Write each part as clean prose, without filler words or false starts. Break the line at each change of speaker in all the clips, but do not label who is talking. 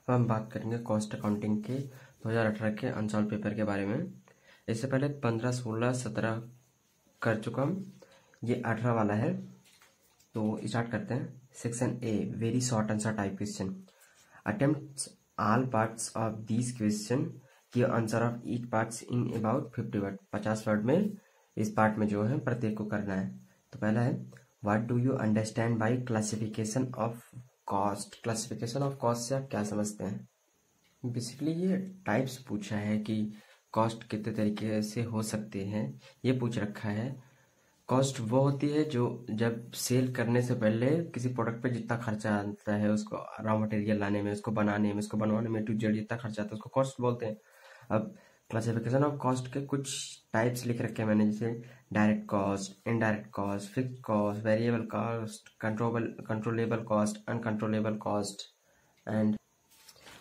अब हम बात करेंगे कॉस्ट अकाउंटिंग के 2018 के अनसॉल्व पेपर के बारे में। इससे पहले 15, 16, 17 कर चुका हूँ, ये 18 वाला है। तो स्टार्ट करते हैं। Section A, very short answer type question. Attempt all parts of this question, give answer of each parts in about 50 word. 50 word में इस पार्ट में जो है प्रत्येक को करना है। तो पहला है, what do you understand by classification of cost. Classification of cost से आप क्या समझते हैं? बेसिकली ये टाइप्स पूछा है कि कॉस्ट कितने तरीके से हो सकते हैं, ये पूछ रखा है। कॉस्ट वो होती है जो जब सेल करने से पहले किसी प्रोडक्ट पे जितना खर्चा आता है, उसको रॉ मटेरियल लाने में, उसको बनाने में, उसको बनवाने में, टू जेड जितना खर्चा आता है उसको कॉस्ट बोलते हैं। अब क्लासिफिकेशन ऑफ कॉस्ट के कुछ टाइप्स लिख रखे हैं मैंने, जैसे direct cost, indirect cost, fixed cost, variable cost, controllable cost, uncontrollable cost and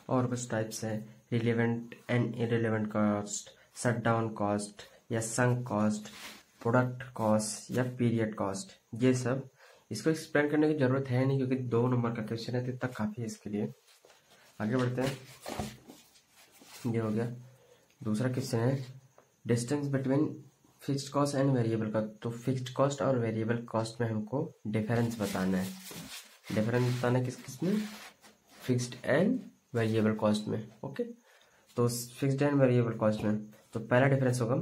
और कुछ टाइप्स है, relevant and irrelevant cost, shut down cost या संक कॉस्ट, प्रोडक्ट कॉस्ट या पीरियड कॉस्ट। ये सब इसको एक्सप्लेन करने की जरूरत है नहीं, क्योंकि 2 नंबर का क्वेश्चन है तो इतना काफी है इसके लिए। आगे बढ़ते हैं। ये हो गया। दूसरा क्वेश्चन है, distance between fixed cost and variable cost. तो फिक्स्ड कॉस्ट और वेरिएबल कॉस्ट में हमको डिफरेंस बताना है। डिफरेंस बताना है किस किस में? फिक्स्ड एंड वेरिएबल कॉस्ट में। ओके, तो फिक्स्ड एंड वेरिएबल कॉस्ट में तो पहला डिफरेंस होगा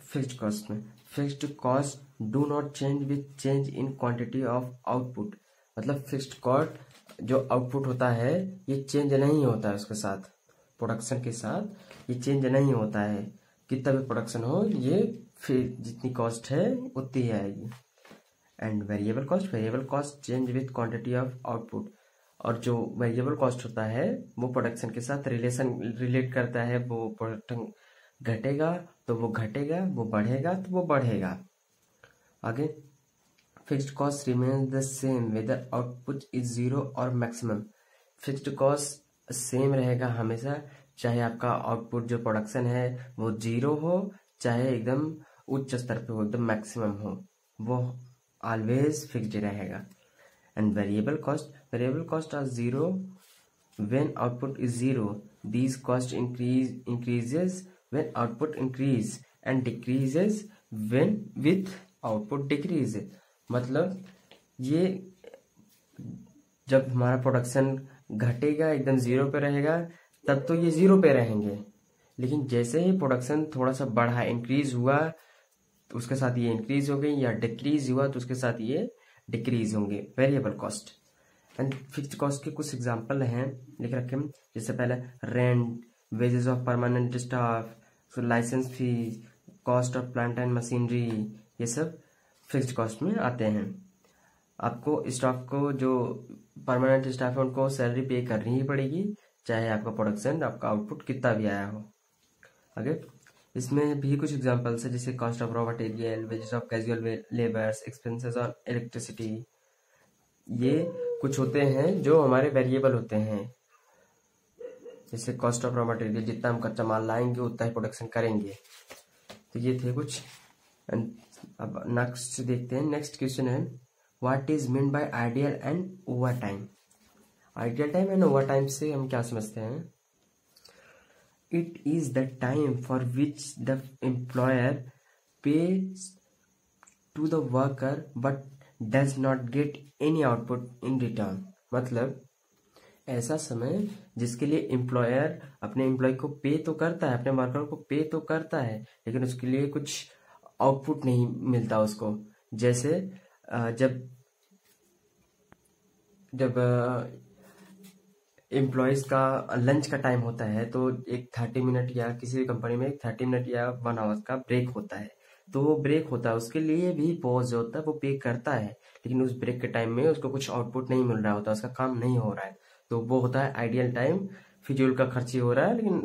फिक्स्ड कॉस्ट में, fixed cost do not change with change in quantity of output. मतलब फिक्स्ड कॉस्ट जो आउटपुट होता है ये चेंज नहीं होता है, उसके साथ प्रोडक्शन के साथ ये चेंज नहीं होता है। कितना भी प्रोडक्शन हो, ये फिर जितनी कॉस्ट है उतनी ही आएगी। And variable cost change with quantity of output. और जो वेरिएबल कॉस्ट होता है वो प्रोडक्शन के साथ रिलेट करता है। वो प्रोडक्शन घटेगा तो वो घटेगा, वो बढ़ेगा तो वो बढ़ेगा। आगे, fixed cost remains the same whether output is 0 और मैक्सिमम। फिक्स्ड कॉस्ट सेम रहेगा हमेशा, चाहे आपका आउटपुट जो प्रोडक्शन है वो 0 हो, चाहे एकदम उच्च स्तर पे हो, एकदम मैक्सिमम हो, वो ऑलवेज फिक्स्ड रहेगा। And variable cost are 0 when output is 0. These cost increases when output increase and decreases when with output decrease। मतलब ये जब हमारा प्रोडक्शन घटेगा, एकदम 0 पे रहेगा, तब तो ये 0 पे रहेंगे। लेकिन जैसे ही प्रोडक्शन थोड़ा सा बढ़ा, इंक्रीज हुआ, तो उसके साथ ये इंक्रीज हो गई, या डिक्रीज हुआ तो उसके साथ ये डिक्रीज होंगे। Variable cost and fixed cost के कुछ एग्जांपल हैं लिख रखे हैं, जैसे पहले rent, wages of permanent staff, licence fees, cost of plant and machinery, ये सब फिक्स्ड कॉस्ट में आते हैं। आपको स्टाफ को, जो परमानेंट स्टाफ है उनको सैलरी पे करनी ही पड़ेगी, चाहे आपका प्रोडक्शन, आपका आउटपुट कितना भी आया हो। आगे इसमें भी कुछ एग्जांपल्स है, जैसे cost of raw material, wages of casual labours, expenses on electricity. ये कुछ होते हैं जो हमारे वेरिएबल होते हैं, जैसे कॉस्ट ऑफ रॉ मटेरियल, जितना हम कच्चा माल लाएंगे उतना ही प्रोडक्शन करेंगे। तो ये थे कुछ। अब नेक्स्ट देखते हैं। नेक्स्ट क्वेश्चन है, what is mean by ideal and over time. Ideal time and over time से हम क्या समझते हैं? It is the time for which the employer pays to the worker but does not get any output in return। मतलब ऐसा समय जिसके लिए एम्प्लॉयर अपने एम्प्लॉय को पे तो करता है, अपने वर्कर को पे तो करता है, लेकिन उसके लिए कुछ आउटपुट नहीं मिलता उसको। जैसे जब एम्प्लॉयज का लंच का टाइम होता है, तो एक 30 मिनट या किसी भी कंपनी में 30 मिनट या 1 आवर का ब्रेक होता है। तो वो ब्रेक होता है, उसके लिए भी बॉस जो होता है वो पे करता है, लेकिन उस ब्रेक के टाइम में उसको कुछ आउटपुट नहीं मिल रहा होता, उसका काम नहीं हो रहा है, तो वो होता है आइडियल टाइम। फिजूल का खर्ची हो रहा है, लेकिन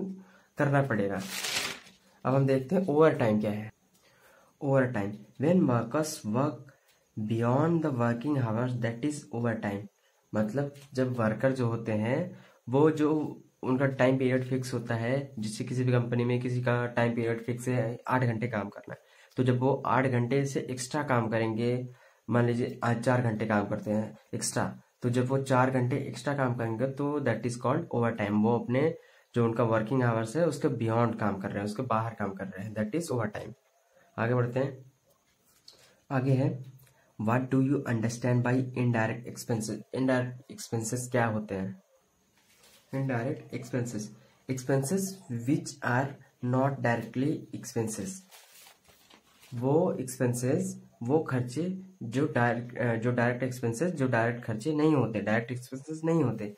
करना पड़ेगा। अब हम देखते हैं ओवर टाइम क्या है। Over time, when workers work beyond the working hours, that is over time. मतलब जब वर्कर जो होते हैं वो, जो उनका टाइम पीरियड फिक्स होता है, जिससे किसी भी कंपनी में किसी का टाइम पीरियड फिक्स है 8 घंटे काम करना है, तो जब वो 8 घंटे से एक्स्ट्रा काम करेंगे, मान लीजिए आज 4 घंटे काम करते हैं एक्स्ट्रा, तो जब वो 4 घंटे एक्स्ट्रा काम करेंगे तो that is called over time. वो अपने जो उनका वर्किंग आवर्स है उसके बियॉन्ड काम कर रहे हैं, उसके बाहर काम कर रहे हैं, दैट इज ओवर टाइम। आगे बढ़ते हैं। आगे है what do you understand by indirect expenses. Indirect expenses क्या होते हैं? Indirect expenses, expenses which are not directly expenses. वो एक्सपेंसेस, वो खर्चे जो डायरेक्ट एक्सपेंसेस, जो डायरेक्ट खर्चे नहीं होते, डायरेक्ट एक्सपेंसेस नहीं होते।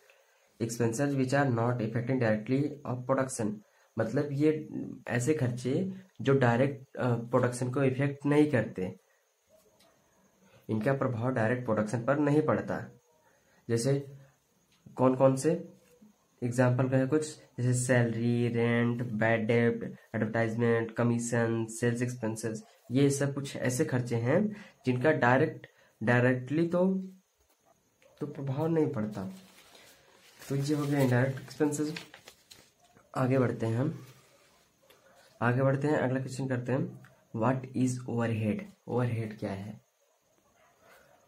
Expenses which are not affecting directly of production, मतलब ये ऐसे खर्चे जो डायरेक्ट प्रोडक्शन को इफेक्ट नहीं करते, इनका प्रभाव डायरेक्ट प्रोडक्शन पर नहीं पड़ता। जैसे कौन कौन से एग्जाम्पल का है कुछ, जैसे सैलरी, रेंट, बैड डेब्ट, एडवर्टाइजमेंट, कमीशन, सेल्स एक्सपेंसेस, ये सब कुछ ऐसे खर्चे हैं जिनका डायरेक्टली तो प्रभाव नहीं पड़ता। तो ये हो गया इनडायरेक्ट एक्सपेंसेस। आगे बढ़ते हैं हम, आगे बढ़ते हैं, अगला क्वेश्चन करते हैं। What is overhead? ओवरहेड क्या है?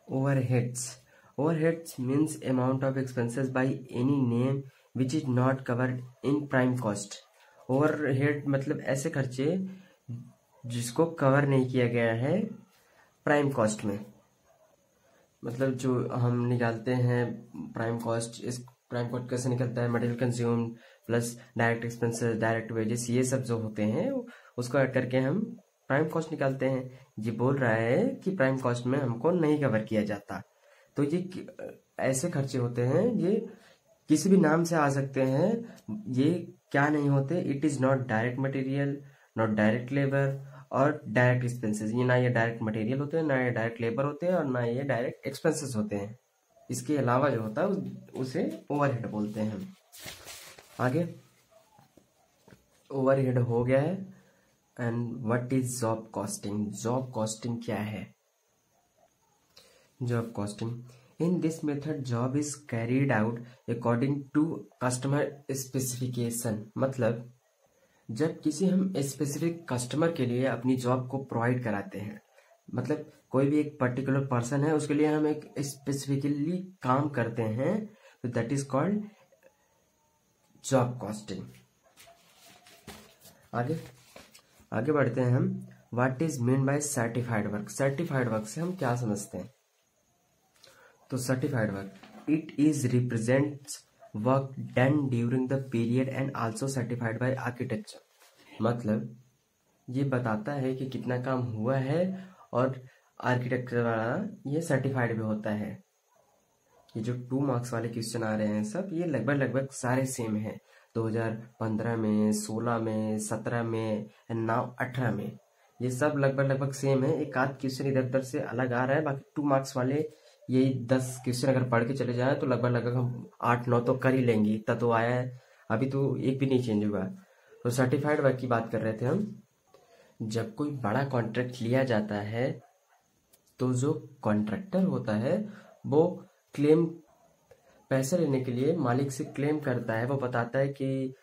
Overheads means amount of expenses by any name which is not covered in prime cost. Overhead मतलब ऐसे खर्चे जिसको कवर नहीं किया गया है प्राइम कॉस्ट में। मतलब जो हम निकालते हैं प्राइम कॉस्ट, इस प्राइम कॉस्ट कैसे निकलता है? Material consume plus direct expenses, direct wages, ये सब जो होते हैं उसको ऐड करके हम प्राइम कॉस्ट निकालते हैं। ये बोल रहा है कि प्राइम कॉस्ट में हमको नहीं कवर किया जाता। तो ये ऐसे खर्चे होते हैं, ये किसी भी नाम से आ सकते हैं। ये क्या नहीं होते? It is not direct material, not direct labour और डायरेक्ट एक्सपेंसेस। ये ना ये डायरेक्ट मटेरियल होते हैं, ना ये डायरेक्ट लेबर होते हैं और ना ये डायरेक्ट एक्सपेंसेस होते हैं। इसके अलावा जो होता है उसे ओवरहेड बोलते हैं। आगे ओवरहेड हो गया है। And what is job costing? Job costing क्या है? Job costing, in this method job is carried out according to customer specification. मतलब जब किसी हम स्पेसिफिक कस्टमर के लिए अपनी जॉब को प्रोवाइड कराते हैं, मतलब कोई भी एक पर्टिकुलर पर्सन है उसके लिए हम एक स्पेसिफिकली काम करते हैं, तो that is called job costing. आगे बढ़ते हैं हम। What is mean by certified work? Certified work से हम क्या समझते हैं? तो certified work, it is represents work done during the period and also certified by architecture. मतलब ये बताता है कि कितना काम हुआ है और आर्किटेक्चर वाला ये सर्टिफाइड भी होता है। ये जो 2 मार्क्स वाले क्वेश्चन आ रहे हैं सब, ये लगभग सारे सेम हैं। 2015 में, 16 में, 17 में एंड नाउ 18 में, ये सब लगभग सेम है। एक आध क्वेश्चन इधर उधर से अलग आ रहा है, बाकी 2 मार्क्स वाले यही 10 क्वेश्चन अगर पढ़ के चले जाए तो लगभग हम 8-9 तो कर ही लेंगे। इतना तो आया है, अभी तो एक भी नहीं चेंज हुआ। तो सर्टिफाइड वर्क की बात कर रहे थे हम। जब कोई बड़ा कॉन्ट्रैक्ट लिया जाता है तो जो कॉन्ट्रैक्टर होता है वो क्लेम, पैसे लेने के लिए मालिक से क्लेम करता है। वो बताता है कि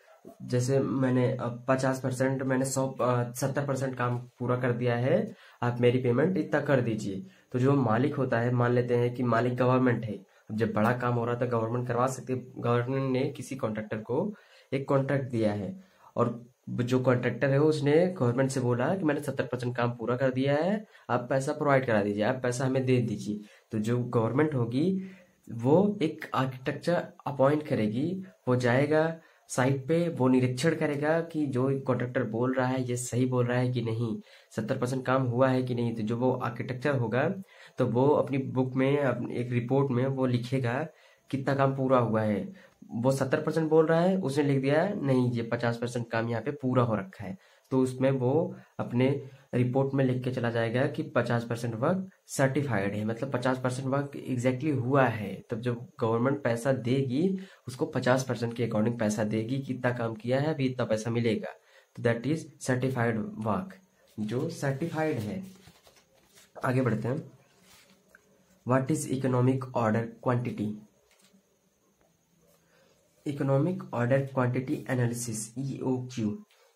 जैसे मैंने 50%, मैंने 70% काम पूरा कर दिया है, आप मेरी पेमेंट इतना कर दीजिए। तो जो मालिक होता है, मान लेते हैं कि मालिक गवर्नमेंट है, अब जब बड़ा काम हो रहा था गवर्नमेंट करवा सकती है। गवर्नमेंट ने किसी कॉन्ट्रैक्टर को एक कॉन्ट्रैक्ट दिया है और जो कॉन्ट्रैक्टर है उसने गवर्नमेंट से बोला कि मैंने 70% काम पूरा कर दिया है, आप पैसा प्रोवाइड करा दीजिए, आप पैसा हमें दे दीजिए। तो जो गवर्नमेंट होगी वो एक आर्किटेक्चर अपॉइंट करेगी, वो जाएगा साइट पे, वो निरीक्षण करेगा कि जो कॉन्ट्रैक्टर बोल रहा है ये सही बोल रहा है कि नहीं, 70% काम हुआ है कि नहीं। तो जो वो आर्किटेक्चर होगा तो वो अपनी बुक में, अपनी एक रिपोर्ट में वो लिखेगा कितना काम पूरा हुआ है। वो 70% बोल रहा है, उसने लिख दिया नहीं ये 50% काम यहाँ पे पूरा हो रखा है, तो उसमें वो अपने रिपोर्ट में लिख के चला जाएगा कि 50% वर्क सर्टिफाइड है, मतलब 50% वर्क एग्जैक्टली हुआ है। तब जब गवर्नमेंट पैसा देगी उसको 50% के अकॉर्डिंग पैसा देगी, कितना काम किया है अभी इतना पैसा मिलेगा। तो दैट इज सर्टिफाइड वर्क, जो सर्टिफाइड है। आगे बढ़ते हैं। What is economic order quantity? Economic Order Quantity Analysis (EOQ).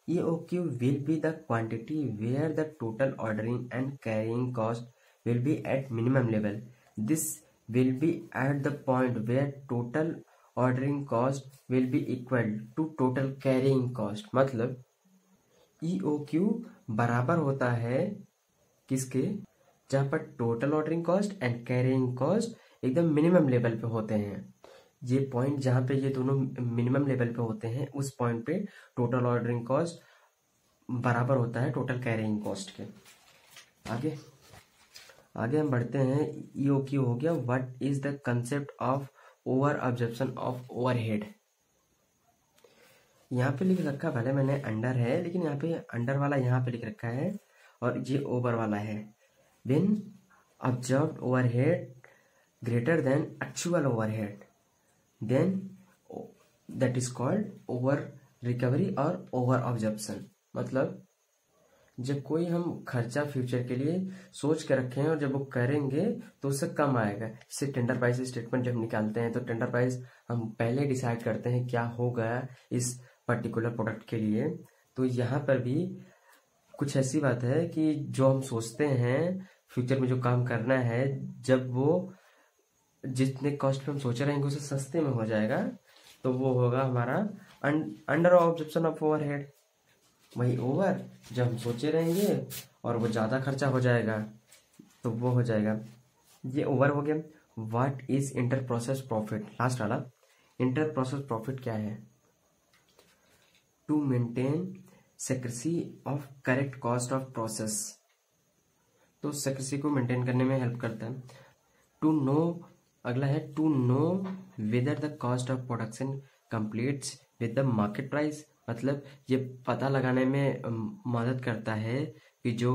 EOQ will be the quantity where the total ordering and carrying cost will be at minimum level. This will be at the point where total ordering cost will be equal to total carrying cost। मतलब EOQ बराबर होता है किसके, जहाँ पर total ordering cost and carrying cost एकदम minimum level पे होते हैं। ये पॉइंट जहाँ पे ये दोनों मिनिमम लेवल पे होते हैं, उस पॉइंट पे टोटल ऑर्डरिंग कॉस्ट बराबर होता है टोटल कैरिंग कॉस्ट के। आगे आगे हम बढ़ते हैं। EOQ हो गया what is the concept of over absorption of overhead. यहाँ पे लिख रखा, भले मैंने अंडर है लेकिन यहाँ पे अंडर वाला यहाँ पे लिख रखा है और ये ओवर वाला है। When observed overhead greater than actual overhead then that is called over recovery और ओवर ऑब्जर्प्शन। मतलब जब कोई हम खर्चा फ्यूचर के लिए सोच के रखे हैं और जब वो करेंगे तो उससे कम आएगा। जैसे टेंडर प्राइस स्टेटमेंट जब निकालते हैं तो टेंडर प्राइस हम पहले डिसाइड करते हैं क्या होगा इस पर्टिकुलर प्रोडक्ट के लिए। तो यहाँ पर भी कुछ ऐसी बात है कि जो हम सोचते हैं फ्यूचर में जो काम करना है, जब वो जितने कॉस्ट पे हम सोचे रहेंगे उससे सस्ते में हो जाएगा तो वो होगा हमारा अंडर ऑब्जर्प्शन ऑफ ओवरहेड। वही ओवर जब हम सोचे रहेंगे और वो ज़्यादा खर्चा हो जाएगा तो वो हो जाएगा। ये ओवर हो गया। What is inter process profit, last वाला। इंटर प्रोसेस प्रॉफिट क्या है? To maintain secrecy of correct cost of process. तो सेक्रेसी को मेंटेन करने में हेल्प करता है। टू नो, अगला है to know whether the cost of production completes with the market price. मतलब ये पता लगाने में मदद करता है कि जो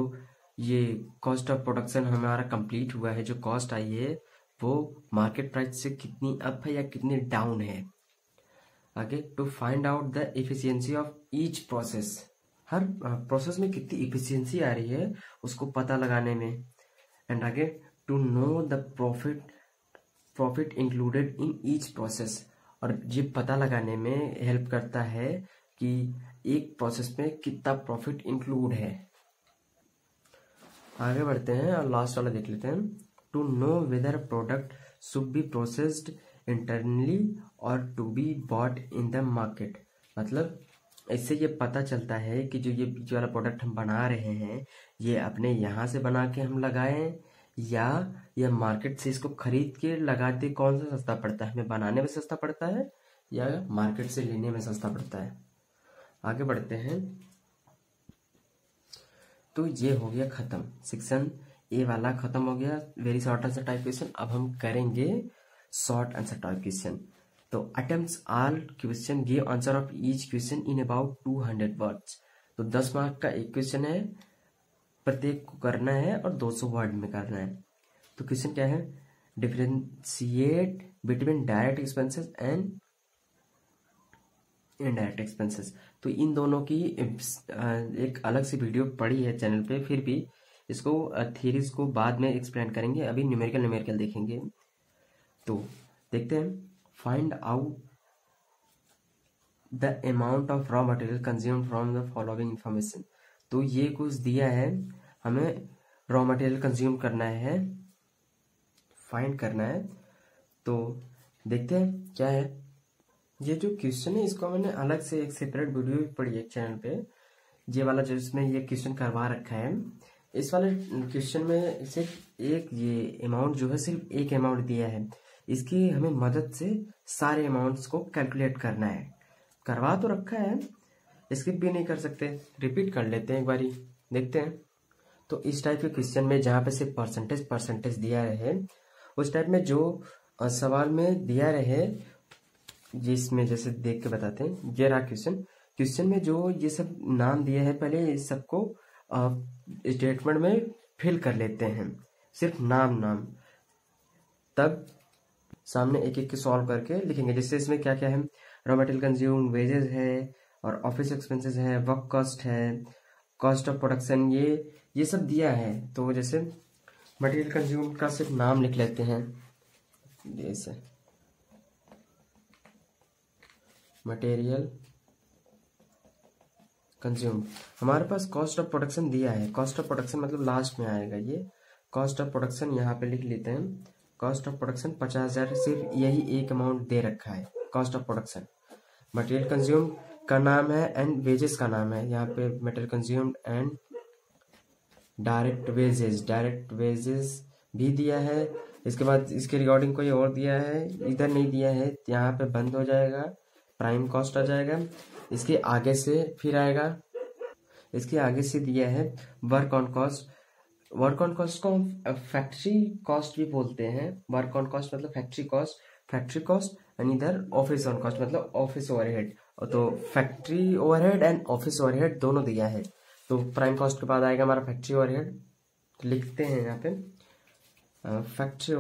ये कॉस्ट ऑफ प्रोडक्शन हमारा कंप्लीट हुआ है, जो कॉस्ट आई है वो मार्केट प्राइस से कितनी अप है या कितनी डाउन है। आगे to find out the efficiency of each process. हर प्रोसेस में कितनी इफिशियंसी आ रही है उसको पता लगाने में। एंड आगे to know the profit included in each process. और ये पता लगाने में हेल्प करता है कि एक प्रोसेस में कितना प्रॉफिट इंक्लूड है। आगे बढ़ते हैं और लास्ट वाला देख लेते हैं। To know whether product should be processed internally और to be bought in the market. मतलब इससे ये पता चलता है कि जो ये वाला प्रोडक्ट हम बना रहे हैं ये अपने यहाँ से बना के हम लगाएं या ये मार्केट से इसको खरीद के लगाते, कौन सा सस्ता पड़ता है, हमें बनाने में सस्ता पड़ता है या मार्केट से लेने में सस्ता पड़ता है। आगे बढ़ते हैं। तो ये हो गया खत्म, सेक्शन ए वाला खत्म हो गया, very short answer type question. अब हम करेंगे शॉर्ट आंसर टाइप क्वेश्चन। तो attempts all question, give answer of each question in about 200 words. तो 10 मार्क का एक क्वेश्चन है, प्रत्येक को करना है और 200 वर्ड में करना है। तो क्वेश्चन क्या है? Differentiate between direct expenses and indirect expenses. तो इन दोनों की एक अलग से वीडियो पड़ी है चैनल पे, फिर भी इसको थ्योरीज को बाद में एक्सप्लेन करेंगे, अभी न्यूमेरिकल देखेंगे। तो देखते हैं। Find out the amount of raw material consumed from the following information. तो ये कुछ दिया है, हमें रॉ मटेरियल कंज्यूम करना है, फाइंड करना है। तो देखते हैं क्या है। ये जो क्वेश्चन है इसको मैंने अलग से एक सेपरेट वीडियो भी पड़ी है चैनल पे, ये वाला जो इसमें ये क्वेश्चन करवा रखा है। इस वाले क्वेश्चन में सिर्फ एक ये अमाउंट जो है, सिर्फ एक अमाउंट दिया है, इसकी हमें मदद से सारे अमाउंट्स को कैलकुलेट करना है। करवा तो रखा है, स्किप भी नहीं कर सकते, रिपीट कर लेते हैं एक बारी, देखते हैं। तो इस टाइप के क्वेश्चन में जहाँ पे सिर्फ परसेंटेज दिया रहे, उस टाइप में जो सवाल में दिया रहे, जिसमें जैसे देख के बताते हैं। ये रहा क्वेश्चन में जो ये सब नाम दिए हैं, पहले इस सबको स्टेटमेंट में फिल कर लेते हैं, सिर्फ नाम, तब सामने एक एक के सॉल्व करके लिखेंगे। जैसे इसमें क्या क्या है, रॉ मटेरियल कंज्यूम, वेजेस है और ऑफिस एक्सपेंसेस है, वर्क कॉस्ट है, कॉस्ट ऑफ प्रोडक्शन, ये सब दिया है। तो जैसे मटेरियल कंज्यूम का सिर्फ नाम लिख लेते हैं, जैसे मटेरियल कंज्यूम। हमारे पास कॉस्ट ऑफ प्रोडक्शन दिया है, कॉस्ट ऑफ प्रोडक्शन मतलब लास्ट में आएगा, ये कॉस्ट ऑफ प्रोडक्शन यहाँ पे लिख लेते हैं। कॉस्ट ऑफ प्रोडक्शन 50,000, सिर्फ यही एक अमाउंट दे रखा है cost of production. Material consume का नाम है एंड वेजेस का नाम है, यहाँ पे material consume and direct wages भी दिया है। इसके बाद इसके रिगार्डिंग कोई और दिया है, इधर नहीं दिया है, यहाँ पे बंद हो जाएगा, प्राइम कॉस्ट आ जाएगा। इसके आगे से फिर आएगा, इसके आगे से दिया है work on cost. Work on cost को हम फैक्ट्री कॉस्ट भी बोलते हैं। वर्क ऑन कॉस्ट मतलब फैक्ट्री कॉस्ट एंड इधर ऑफिस ऑन कॉस्ट मतलब ऑफिस ओवरहेड। तो factory overhead and office overhead दोनों दिया है। तो प्राइम कॉस्ट के बाद आएगा हमारा फैक्ट्री ओवरहेड। तो लिखते हैं यहाँ पे फैक्ट्री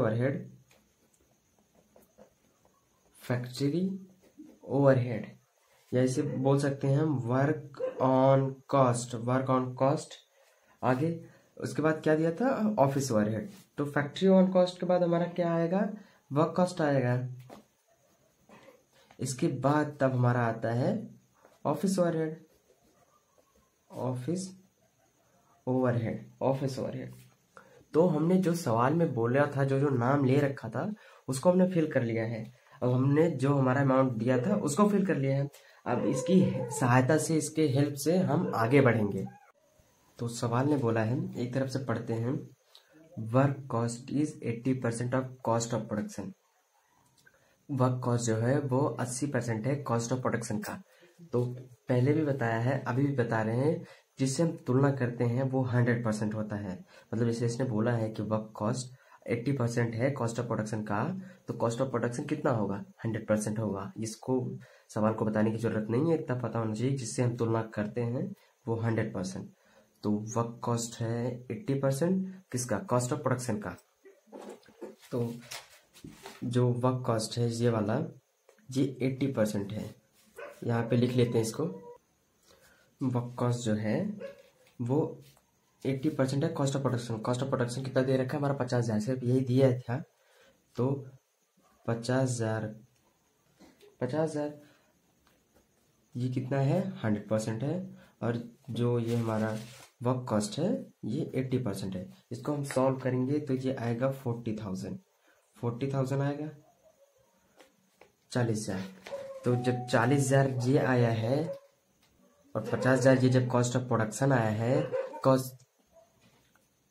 ओवरहेड, या इसे बोल सकते हैं हम वर्क ऑन कॉस्ट। आगे उसके बाद क्या दिया था, ऑफिस ओवरहेड। तो फैक्ट्री ऑन कॉस्ट के बाद हमारा क्या आएगा, वर्क कॉस्ट आएगा। इसके बाद तब हमारा आता है ऑफिस ओवरहेड। तो हमने जो सवाल में बोला था, जो नाम ले रखा था, उसको हमने फिल कर लिया है। अब हमने जो हमारा अमाउंट दिया था उसको फिल कर लिया है। अब इसकी सहायता से, इसके हेल्प से हम आगे बढ़ेंगे। तो सवाल ने बोला है, एक तरफ से पढ़ते हैं, work cost is 80% of cost of production. Work cost जो है वो 80% है कॉस्ट ऑफ प्रोडक्शन का। तो पहले भी बताया है, अभी भी बता रहे हैं, जिससे हम तुलना करते हैं वो 100% होता है। मतलब जैसे इसने बोला है कि वर्क कॉस्ट 80% है कॉस्ट ऑफ प्रोडक्शन का, तो कॉस्ट ऑफ प्रोडक्शन कितना होगा, 100% होगा। इसको सवाल को बताने की जरूरत नहीं है, इतना पता होना चाहिए। जिससे हम तुलना करते हैं वो 100%। तो वर्क कॉस्ट है 80% किसका, कॉस्ट ऑफ प्रोडक्शन का। तो जो वर्क कॉस्ट है ये वाला, ये 80% है। यहाँ पे लिख लेते हैं इसको। वर्क कॉस्ट जो है वो 80% है cost of production. Cost of production कितना दे रखा है हमारा, 50,000, सिर्फ यही दिया था। तो 50,000 ये कितना है, 100% है। और जो ये हमारा वर्क कॉस्ट है ये 80% है। इसको हम सॉल्व करेंगे तो ये आएगा 40,000 आएगा, 40,000। तो जब 40,000 ये आया है और 50,000 ये जब कॉस्ट ऑफ प्रोडक्शन आया है, कॉस्ट,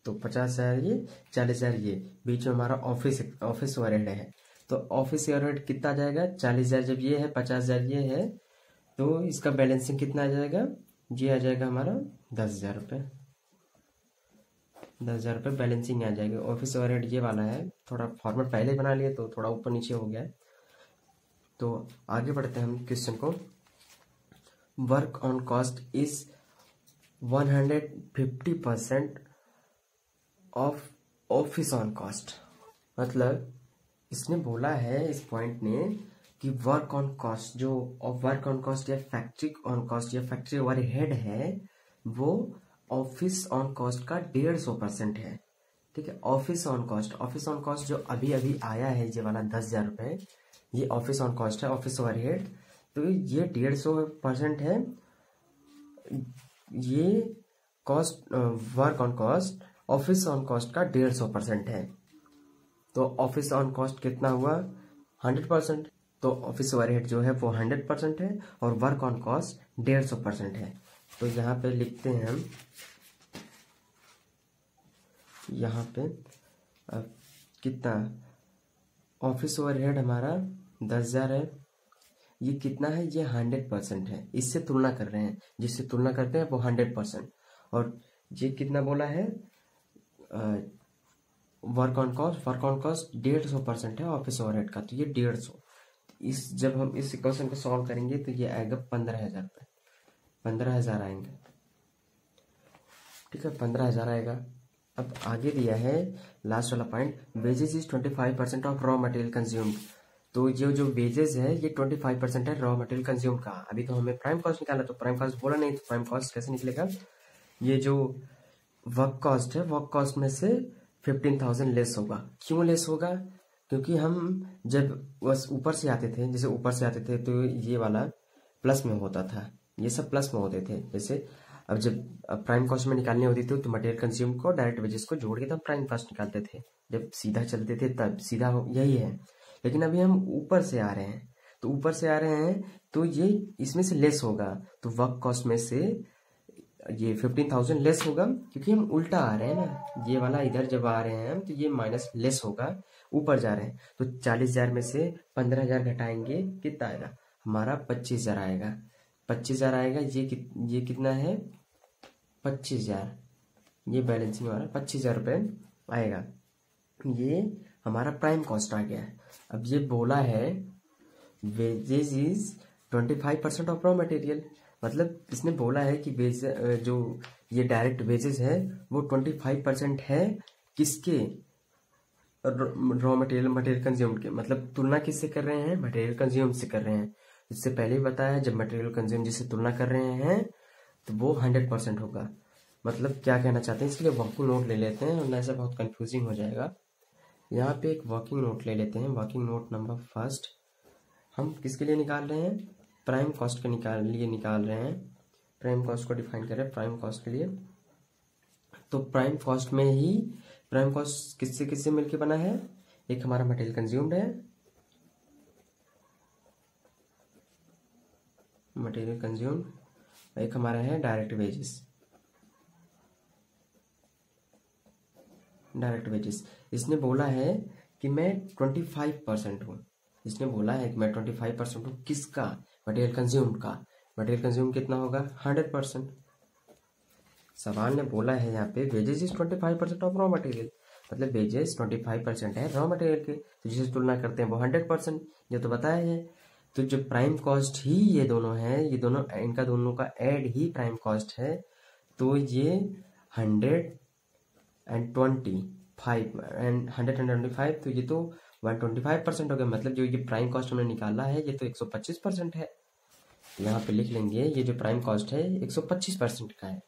तो 50,000 ये, 40,000 ये, बीच में हमारा ऑफिस ओवरहेड है। तो ऑफिस ओवरहेड कितना आ जाएगा, 40,000 जब ये है, 50,000 ये है, तो इसका बैलेंसिंग कितना आ जाएगा, ये आ जाएगा हमारा 10,000 रुपये। 10,000 रुपये बैलेंसिंग आ जाएगी। ऑफिस ओवरहेड ये वाला है, थोड़ा फॉर्मेट पहले बना लिए तो थोड़ा ऊपर नीचे हो गया है। तो आगे बढ़ते हैं हम क्वेश्चन को। Work on cost is 150% of office on cost. मतलब इसने बोला है, इस पॉइंट ने, कि वर्क ऑन कॉस्ट, जो वर्क ऑन कॉस्ट या फैक्ट्री ऑन कॉस्ट या फैक्ट्री ओवरहेड है, वो ऑफिस ऑन कॉस्ट का 150% है। ठीक है, ऑफिस ऑन कॉस्ट जो अभी अभी आया है ये वाला 10,000 रुपये, ये ऑफिस ऑन कॉस्ट है, ऑफिस ओवरहेड। तो ये 150% है। ये cost, work on cost office on cost का 150% है। तो ऑफिस ऑन कॉस्ट कितना हुआ, 100%। तो ऑफिस ओवरहेड जो है वो 100% है और वर्क ऑन कॉस्ट 150% है। तो यहाँ पे लिखते हैं हम, यहाँ पे कितना, ऑफिस ओवरहेड हमारा 10,000 है, ये कितना है, ये 100% है। इससे तुलना कर रहे हैं, जिससे तुलना करते हैं वो 100%। और ये कितना बोला है, वर्क ऑन कॉस्ट 150% है ऑफिस ओवरहेड का, तो ये 150। जब हम इस इक्वेशन को सॉल्व करेंगे तो ये आएगा 15,000 रुपये, 15,000 आएंगे। ठीक है, 15,000 आएगा। अब आगे दिया है लास्ट वाला point, wages is 25% of raw material consumed. तो ये जो वेजेस है ये 25% है रॉ मटेरियल कंज्यूम का। अभी तो हमें प्राइम कॉस्ट निकाला, तो प्राइम कॉस्ट बोला नहीं, तो प्राइम कॉस्ट कैसे निकलेगा। ये जो वर्क कॉस्ट है, वर्क कॉस्ट में से 15,000 लेस होगा। क्यों लेस होगा, क्योंकि हम जब बस ऊपर से आते थे, जैसे ऊपर से आते थे तो ये वाला प्लस में होता था, ये सब प्लस में होते थे। जैसे अब जब प्राइम कॉस्ट में निकालनी होती थी तो मटेरियल कंज्यूम को डायरेक्ट वेजेस को जोड़ के तब प्राइम कॉस्ट निकालते थे। जब सीधा चलते थे तब सीधा यही है, लेकिन अभी हम ऊपर से आ रहे हैं, तो ऊपर से आ रहे हैं तो ये इसमें से लेस होगा, तो वर्क कॉस्ट में से ये 15,000 लेस होगा, क्योंकि हम उल्टा आ रहे हैं ना, ये वाला इधर जब आ रहे हैं तो ये माइनस लेस होगा, ऊपर जा रहे हैं, तो 40,000 में से 15,000 घटाएंगे, कितना आएगा हमारा 25,000 आएगा। 25,000 आएगा, ये कितना है 25,000, ये बैलेंसिंग वाला 25,000 रुपये आएगा। ये हमारा प्राइम कॉस्ट आ गया है। अब ये बोला है wages is 25% of raw material, मतलब इसने बोला है कि वेज जो ये डायरेक्ट वेजेस है वो 25% है किसके, रॉ मटेरियल कंज्यूम के, मतलब तुलना किससे कर रहे हैं, मटेरियल कंज्यूम से कर रहे हैं। इससे पहले ही बताया जब मटेरियल कंज्यूम जिससे तुलना कर रहे हैं तो वो 100% होगा। मतलब क्या कहना चाहते हैं, इसलिए वर्किंग नोट ले लेते हैं, वरना ऐसा बहुत कंफ्यूजिंग हो जाएगा। यहाँ पे एक वर्किंग नोट ले लेते हैं, वर्किंग नोट नंबर फर्स्ट। हम किसके लिए निकाल रहे हैं, प्राइम कॉस्ट के लिए निकाल रहे हैं, प्राइम कॉस्ट को डिफाइन कर रहे हैं प्राइम कॉस्ट के लिए। तो प्राइम कॉस्ट में ही प्राइम कॉस्ट किससे किससे मिलके बना है, एक हमारा मटेरियल कंज्यूम्ड है, मटेरियल कंज्यूम्ड, एक हमारा है डायरेक्ट वेजेस, डायरेक्ट वेजेस। इसने बोला है कि मैं 25% हूँ, इसने बोला है कि मैं 25% हूँ, किसका, मटेरियल कंज्यूम्ड का। मटेरियल कंज्यूम कितना होगा 100%। सवाल ने बोला है यहाँ पे wages is 25% of raw material, मतलब वेजेस 25% है रॉ मटेरियल के, तो जिसे तुलना करते हैं वो 100%, ये तो बताया है। तो जो प्राइम कॉस्ट ही ये दोनों है, ये दोनों इनका दोनों का ऐड ही प्राइम कॉस्ट है, तो ये 125 तो ये तो 125% हो गया, मतलब जो ये प्राइम कॉस्ट उन्होंने निकाला है ये तो 125% है। यहाँ पे लिख लेंगे ये जो प्राइम कॉस्ट है 125% का है,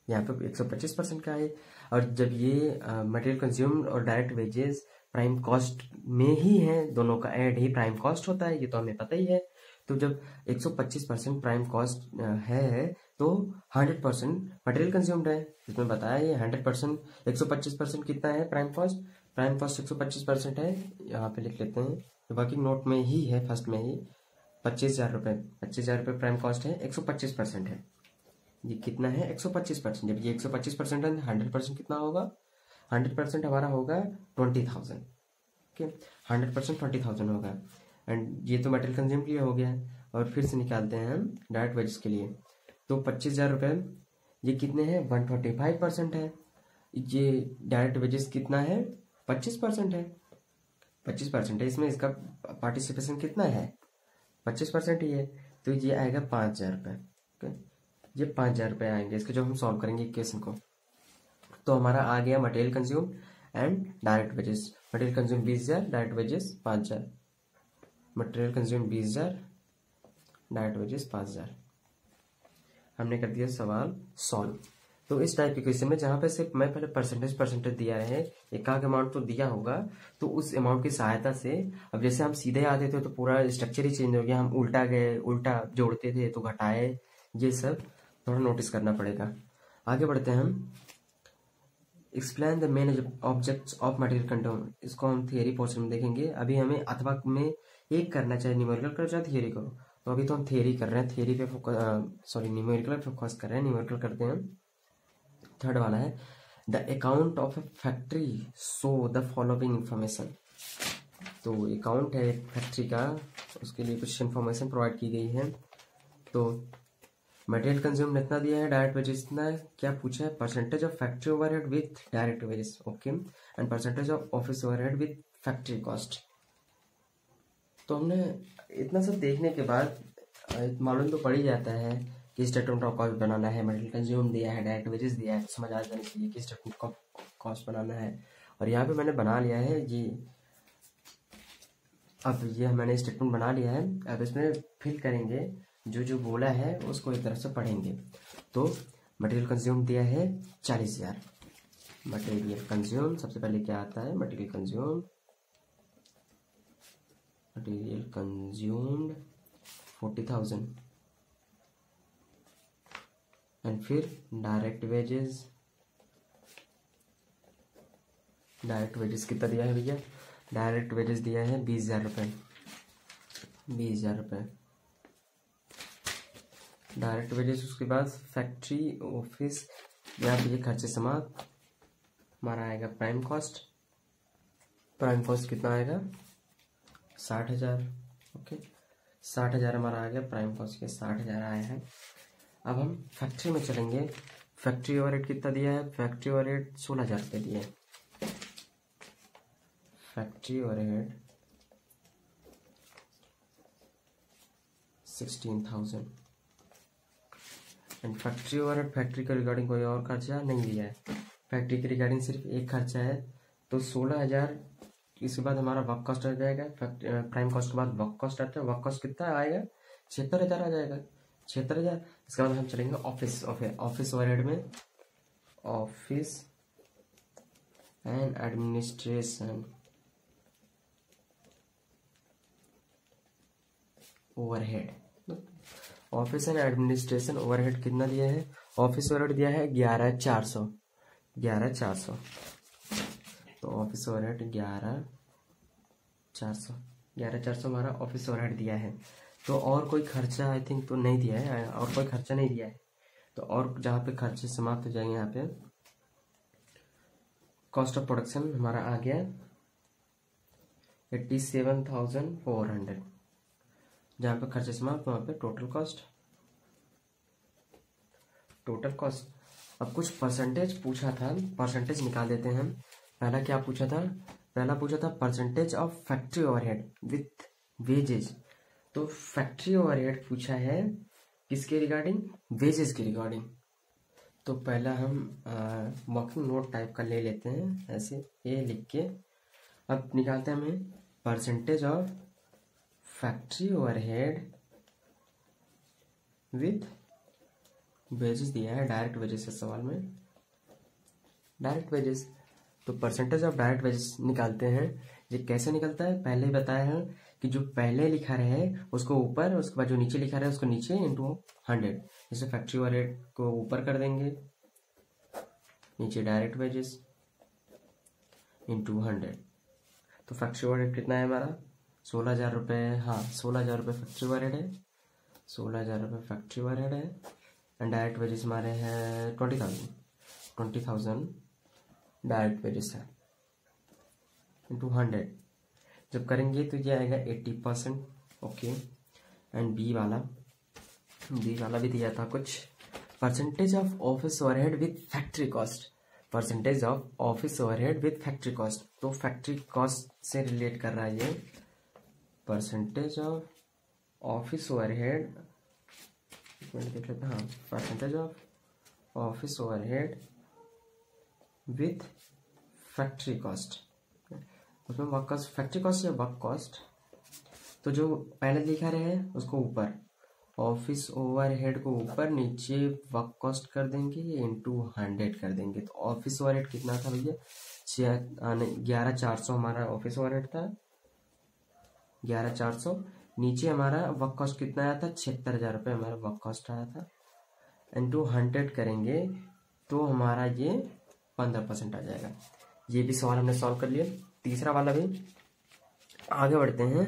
यहाँ पे 125% का है। और जब ये मटेरियल कंज्यूम और डायरेक्ट वेजेस प्राइम कॉस्ट में ही है, दोनों का ऐड ही प्राइम कॉस्ट होता है, ये तो हमें पता ही है। तो जब 125% प्राइम कॉस्ट है तो 100% मटेरियल कंज्यूम्ड है, इसमें बताया ये 100%, 125% कितना है प्राइम कॉस्ट, प्राइम कॉस्ट 125% है। यहाँ पे लिख लेते हैं, वर्किंग नोट में ही है, फर्स्ट में ही 25,000 रुपये, 25,000 रुपये प्राइम कॉस्ट है, 125% है, ये कितना है 125%। जब ये 125% है 100% कितना होगा, 100% हमारा होगा 20,000, ओके 100% 20,000 होगा। एंड ये तो मटेरियल कंज्यूम के लिए हो गया है। और फिर से निकालते हैं हम डायरेक्ट वेजेस के लिए, तो 25,000 रुपये ये कितने हैं 125% है, ये डायरेक्ट वेजेस कितना है 25% है, 25% है, इसमें इसका पार्टिसिपेशन कितना है 25% ही है, तो ये आएगा 5,000 रुपये, ओके ये 5,000 रुपये आएंगे इसके, जो हम सॉल्व करेंगे इक्वेशन को। तो हमारा आ गया material consume and direct wages, material consume 20,000, direct wages 5,000, material consume 20,000, direct wages 5,000। हमने कर दिया सवाल सॉल्व। तो इस टाइप के क्वेश्चन में जहाँ पे सिर्फ मैं पहले परसेंटेज दिया है, एक आध अमाउंट तो दिया होगा, तो उस अमाउंट की सहायता से, अब जैसे हम सीधे आते थे तो पूरा स्ट्रक्चर ही चेंज हो गया, हम उल्टा गए, उल्टा जोड़ते थे तो घटाए, ये सब थोड़ा नोटिस करना पड़ेगा। आगे बढ़ते हैं हम, explain the main objects of material control, इसको हम थियरी पोर्शन में देखेंगे। अभी हमें अथवा में एक करना, चाहे न्यूमेरिकल करो चाहे थियरी करो, तो अभी तो हम थियरी कर रहे हैं, थियरी पे न्यूमेरिकल पे फोकस कर रहे हैं, न्यूमेरिकल करते हैं। थर्ड वाला है the account of A factory so the following information, तो अकाउंट है फैक्ट्री का, उसके लिए कुछ इन्फॉर्मेशन प्रोवाइड की गई है। तो मटेरियल कंज्यूम इतना दिया है, डायरेक्ट वेजेस इतना है, क्या पूछा है percentage of factory overhead with direct wages, okay, and percentage of office overhead with factory cost. तो हमने इतना सब देखने के बाद मालूम तो पड़ ही जाता है कि स्टेटमेंट ऑफ कॉस्ट बनाना है, मटेरियल कंज्यूम दिया है, डायरेक्ट वेजेस दिया है, तो समझ आ जाना चाहिए कि स्टेटमेंट ऑफ कॉस्ट बनाना है। और यहाँ पे मैंने बना लिया है ये, अब ये मैंने स्टेटमेंट बना लिया है, अब इसमें फिल करेंगे, जो जो बोला है उसको एक तरफ से पढ़ेंगे। तो मटेरियल कंज्यूम दिया है 40,000, मटेरियल कंज्यूम सबसे पहले क्या आता है, मटेरियल कंज्यूम्ड 40,000, एंड फिर डायरेक्ट वेजेस डायरेक्ट वेजेस कितना दिया है भैया, डायरेक्ट वेजेस दिया है 20,000 रुपये, 20,000 रुपये डायरेक्ट वेजेस। उसके बाद फैक्ट्री ऑफिस यहाँ पे ये खर्चे समाप्त, हमारा आएगा प्राइम कॉस्ट। प्राइम कॉस्ट कितना आएगा 60,000। ओके 60,000 हमारा आ गया प्राइम कॉस्ट के, 60,000 आया है। अब हम फैक्ट्री में चलेंगे। फैक्ट्री ओवरहेड कितना दिया है, फैक्ट्री ओवरहेड 16,000 रुपये दिया है। Factory overhead 16,000 and factory overhead, factory के रिगार्डिंग कोई और खर्चा नहीं दिया है, फैक्ट्री के रिगार्डिंग सिर्फ एक खर्चा है तो 16,000। इसके बाद हमारा वर्क कॉस्ट आ जाएगा, प्राइम कॉस्ट के बाद वर्क कॉस्ट आता है। वर्क कॉस्ट कितना आएगा 76,000 आ जाएगा, 76,000। इसके बाद हम चलेंगे ऑफिस ओवरहेड में, office and administration overhead. Office and administration overhead कितना दिया है, ऑफिस ओवरहेड दिया है 11,400, 11,400। तो ऑफिस ओवरहेड 11,400 हमारा ऑफिस ओवरहेड दिया है। तो और कोई खर्चा आई थिंक तो नहीं दिया है, और कोई खर्चा नहीं दिया है। तो और जहाँ पे खर्चे समाप्त हो जाएंगे, यहाँ पे कॉस्ट ऑफ प्रोडक्शन हमारा आ गया 87,400, जहाँ पे खर्चे समाप्त वहाँ पे टोटल कॉस्ट। अब कुछ परसेंटेज पूछा था, परसेंटेज निकाल देते हैं हम। पहला क्या पूछा था, पहला पूछा था percentage of factory overhead with wages. तो फैक्ट्री ओवरहेड पूछा है किसके रिगार्डिंग, वेजेस के रिगार्डिंग। तो पहला हम वर्किंग नोट टाइप का ले लेते हैं, ऐसे ये लिख के। अब निकालते हैं हमें percentage of factory overhead with wages दिया है, डायरेक्ट वेजेस है सवाल में, डायरेक्ट वेजेस। तो परसेंटेज ऑफ डायरेक्ट वेजेस निकालते हैं। ये कैसे निकलता है, पहले ही बताया है कि जो पहले लिखा रहे उसको ऊपर, उसके बाद जो नीचे लिखा रहे उसको नीचे इंटू 100। जैसे फैक्ट्री ओवरहेड को ऊपर कर देंगे, नीचे डायरेक्ट वेजेस इंटू 100। तो फैक्ट्री ओवरहेड कितना है हमारा 16,000 रुपये। हाँ 16,000 रुपये फैक्ट्री ओवरहेड है, 16,000 रुपये फैक्ट्री ओवरहेड है। एंड डायरेक्ट वेजेस हमारे हैं 20,000 डायरेक्ट वेजेस है इंटू 100। जब करेंगे तो ये आएगा 80%। ओके एंड बी वाला भी दिया था कुछ, percentage of office overhead with factory cost, percentage of office overhead with factory cost. तो फैक्ट्री कॉस्ट से रिलेट कर रहा है ये, परसेंटेज ऑफ ऑफिस ओवरहेड, देख लेते हैं। हाँ percentage of office overhead with factory cost, उसमें वर्क कॉस्ट, फैक्ट्री कॉस्ट या वर्क कॉस्ट। तो जो पहले लिखा रहे हैं उसको ऊपर, ऑफिस ओवरहेड को ऊपर, नीचे वर्क कॉस्ट कर देंगे इंटू 100 कर देंगे। तो ऑफिस ओवरहेड कितना था भैया 11,400 हमारा ऑफिस ओवरहेड था, 11,400। नीचे हमारा वर्क कॉस्ट कितना आया था 76,000 रुपये हमारा वर्क कॉस्ट आया था, इंटू 100 करेंगे तो हमारा ये 15% आ जाएगा। ये भी सवाल हमने सॉल्व कर लिया। तीसरा वाला भी आगे बढ़ते हैं।